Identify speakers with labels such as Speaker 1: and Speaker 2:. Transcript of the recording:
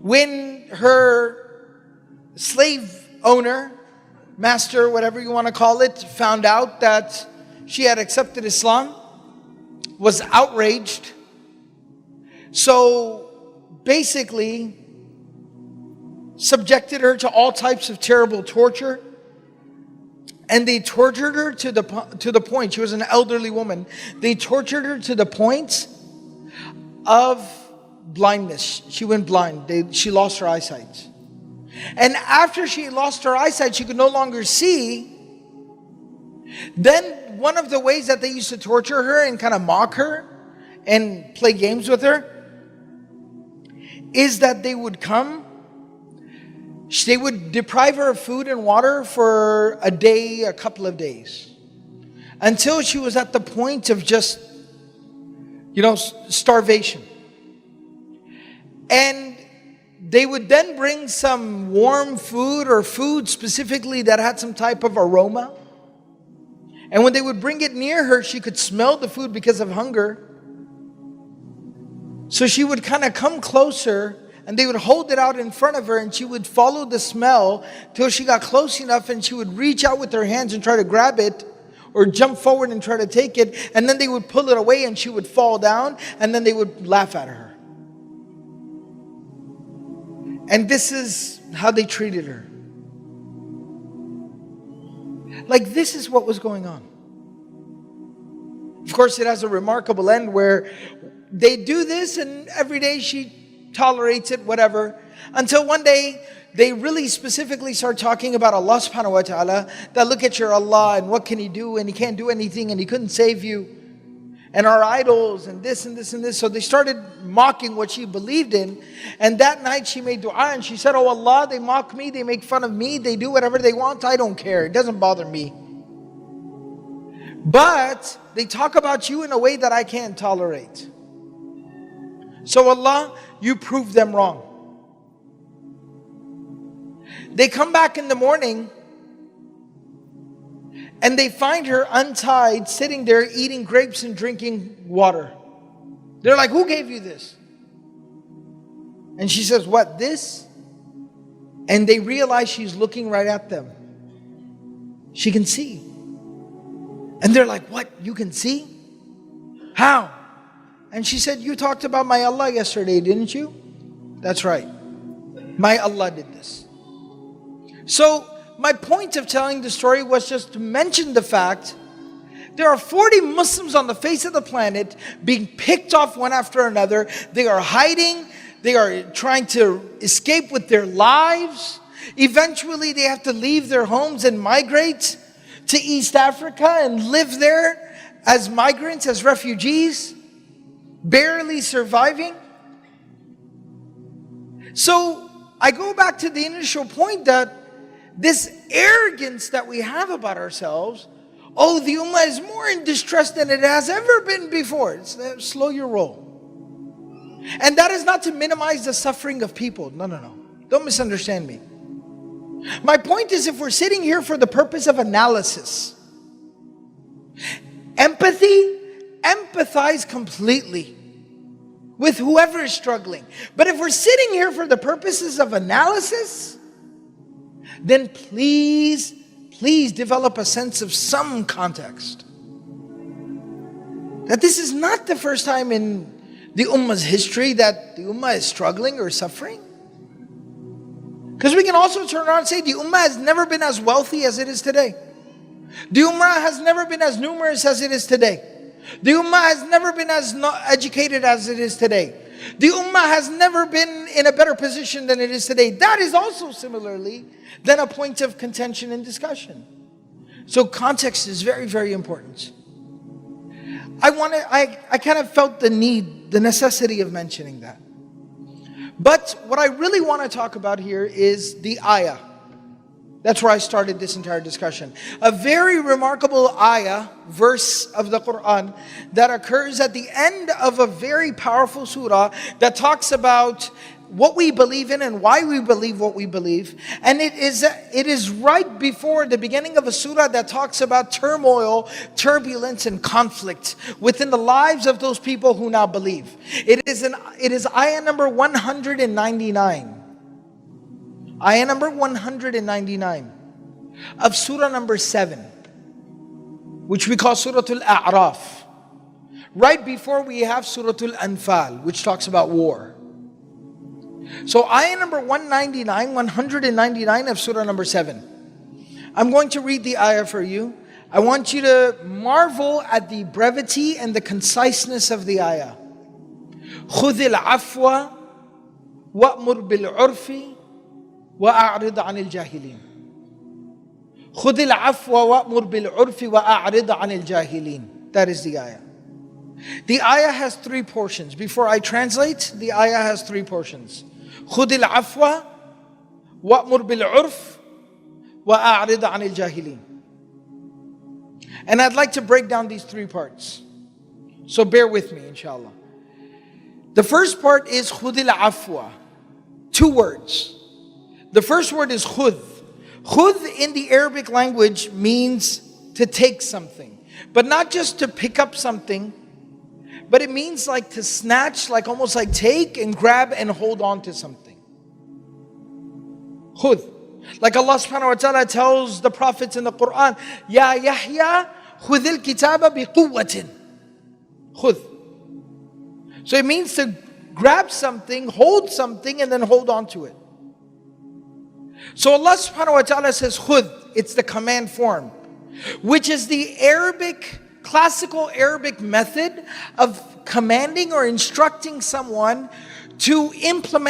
Speaker 1: when her slave owner, master, whatever you want to call it, found out that she had accepted Islam, was outraged. So basically subjected her to all types of terrible torture. And they tortured her to the point, she was an elderly woman, they tortured her to the point of blindness. She went blind. She lost her eyesight. And after she lost her eyesight, she could no longer see. Then one of the ways that they used to torture her and kind of mock her and play games with her is that they would deprive her of food and water for a day, a couple of days, until she was at the point of just, starvation. And they would then bring some warm food or food specifically that had some type of aroma. And when they would bring it near her, she could smell the food because of hunger. So she would kind of come closer, and they would hold it out in front of her, and she would follow the smell till she got close enough, and she would reach out with her hands and try to grab it or jump forward and try to take it. And then they would pull it away and she would fall down, and then they would laugh at her. And this is how they treated her. Like, this is what was going on. Of course, it has a remarkable end where they do this and every day she tolerates it, whatever. Until one day, they really specifically start talking about Allah subhanahu wa ta'ala. That look at your Allah and what can He do, and He can't do anything and He couldn't save you. And our idols and this and this and this. So they started mocking what she believed in. And that night she made dua and she said, "Oh Allah, they mock me, they make fun of me, they do whatever they want. I don't care. It doesn't bother me. But they talk about you in a way that I can't tolerate. So Allah, you prove them wrong." They come back in the morning and they find her untied, sitting there eating grapes and drinking water. They're like, "Who gave you this?" And she says, "What, this?" And they realize she's looking right at them. She can see. And they're like, "What, you can see? How?" And she said, "You talked about my Allah yesterday, didn't you?" "That's right. My Allah did this." So my point of telling the story was just to mention the fact there are 40 Muslims on the face of the planet being picked off one after another. They are hiding. They are trying to escape with their lives. Eventually they have to leave their homes and migrate to East Africa and live there as migrants, as refugees, barely surviving. So I go back to the initial point that this arrogance that we have about ourselves, oh, the ummah is more in distress than it has ever been before. Slow your roll. And that is not to minimize the suffering of people. No. Don't misunderstand me. My point is, if we're sitting here for the purpose of analysis, empathize completely with whoever is struggling. But if we're sitting here for the purposes of analysis, then please develop a sense of some context. That this is not the first time in the ummah's history that the ummah is struggling or suffering. Because we can also turn around and say the ummah has never been as wealthy as it is today. The ummah has never been as numerous as it is today. The ummah has never been as educated as it is today. The ummah has never been in a better position than it is today. That is also similarly then a point of contention and discussion. So context is very, very important. I kind of felt the necessity of mentioning that. But what I really want to talk about here is the ayah. That's where I started this entire discussion. A very remarkable ayah, verse of the Quran, that occurs at the end of a very powerful surah that talks about what we believe in and why we believe what we believe. And it is right before the beginning of a surah that talks about turmoil, turbulence, and conflict within the lives of those people who now believe. It is ayah number 199. Ayah number 199 of Surah number 7, which we call Surah Al-A'raf. Right before we have Surah Al-Anfal, which talks about war. So ayah number 199 of Surah number 7. I'm going to read the ayah for you. I want you to marvel at the brevity and the conciseness of the ayah. خُذِ الْعَفْوَ وَأْمُرْ بِالْعُرْفِ وَأَعْرِضْ عَنِ الْجَاهِلِينَ. خُذِ الْعَفْوَ وَأْمُرْ بِالْعُرْفِ وَأَعْرِضْ عَنِ الْجَاهِلِينَ. That is the ayah. The ayah has three portions. Before I translate, the ayah has three portions. خُذِ الْعَفْوَ وَأْمُرْ بِالْعُرْفِ وَأَعْرِضْ عَنِ الْجَاهِلِينَ. And I'd like to break down these three parts. So bear with me, inshallah. The first part is خُذِ الْعَفْوَ. Two words. The first word is khud. Khud in the Arabic language means to take something. But not just to pick up something, but it means like to snatch, like almost like take and grab and hold on to something. Khud. Like Allah subhanahu wa ta'ala tells the prophets in the Quran, Ya Yahya, khudil kitaba bi quwwatin. Khud. So it means to grab something, hold something, and then hold on to it. So Allah subhanahu wa ta'ala says khud, it's the command form, which is the Arabic, classical Arabic method of commanding or instructing someone to implement